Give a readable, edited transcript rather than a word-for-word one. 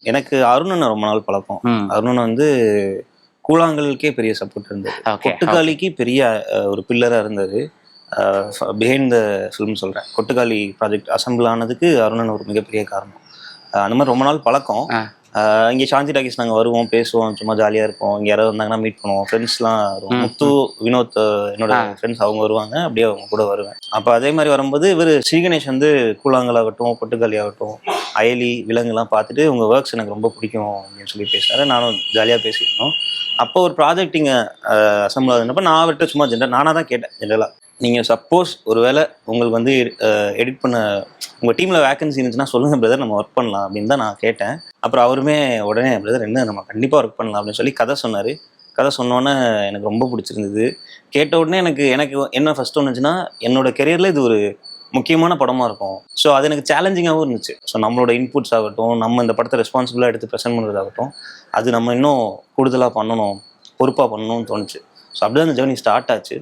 எனக்கு அருணனை ரொம்ப நாள் பழக்கம். அருணன் வந்து கூழாங்கலுக்கே பெரிய சப்போர்ட் இருந்தது. கொட்டுக்காளிக்கு பெரிய ஒரு பில்லரா இருந்தாரு. பிஹைண்ட் த ஃபிலிம் சொல்றேன். கொட்டுக்காளி ப்ராஜெக்ட் அசம்பிள் ஆனதுக்கு அருணன் ஒரு மிகப்பெரிய காரணம். அந்த மாதிரி ரொம்ப நாள் பழக்கம். இங்கே சாந்தி டாக்கீஸ் நாங்கள் வருவோம், பேசுவோம், சும்மா ஜாலியாக இருப்போம். இங்கே யாராவது வந்தாங்கன்னா மீட் பண்ணுவோம். ஃப்ரெண்ட்ஸ்லாம் முத்து, வினோத் என்னோட ஃப்ரெண்ட்ஸ் அவங்க வருவாங்க, அப்படியே அவங்க கூட வருவேன். அப்போ அதே மாதிரி வரும்போது இவர் ஸ்ரீகணேஷ் வந்து கூழாங்கலாகட்டும், கொட்டுக்காளி ஆகட்டும், அயலி விலங்குலாம் பார்த்துட்டு உங்கள் ஒர்க்ஸ் எனக்கு ரொம்ப பிடிக்கும் அப்படின்னு சொல்லி பேசினாரு. நானும் ஜாலியாக பேசியிருந்தோம். அப்போ ஒரு ப்ராஜெக்ட் இங்கே அசம்பிள் ஆகுதுனப்போ நான் அவர்கிட்ட சும்மா நானாக தான் கேட்டேன். ஜென்ரலாக நீங்கள் சப்போஸ் ஒரு வேளை உங்களுக்கு வந்து எடிட் பண்ண உங்கள் டீமில் வேகன்சி இருந்துச்சுன்னா சொல்லுங்கள் பிரதர், நம்ம ஒர்க் பண்ணலாம் அப்படின்னு தான் நான் கேட்டேன். அப்புறம் அவருமே உடனே பிரதர் என்ன நம்ம கண்டிப்பாக ஒர்க் பண்ணலாம் அப்படின்னு சொல்லி கதை சொன்னார். கதை சொன்னோன்னே எனக்கு ரொம்ப பிடிச்சிருந்தது. கேட்ட உடனே எனக்கு என்ன ஃபஸ்ட் ஒன்றுச்சுன்னா, என்னோட கெரியரில் இது ஒரு முக்கியமான படமாக இருக்கும். ஸோ அது எனக்கு சேலஞ்சிங்காகவும் இருந்துச்சு. ஸோ நம்மளோட இன்புட்ஸ் ஆகட்டும், நம்ம இந்த படத்தை ரெஸ்பான்சிபிளாக எடுத்து ப்ரெசென்ட் பண்ணுறதாகட்டும், அது நம்ம இன்னும் கூடுதலாக பண்ணணும், பொறுப்பாக பண்ணணும்னு தோணுச்சு. ஸோ அப்படியே அந்த ஜேர்னி ஸ்டார்ட் ஆச்சு.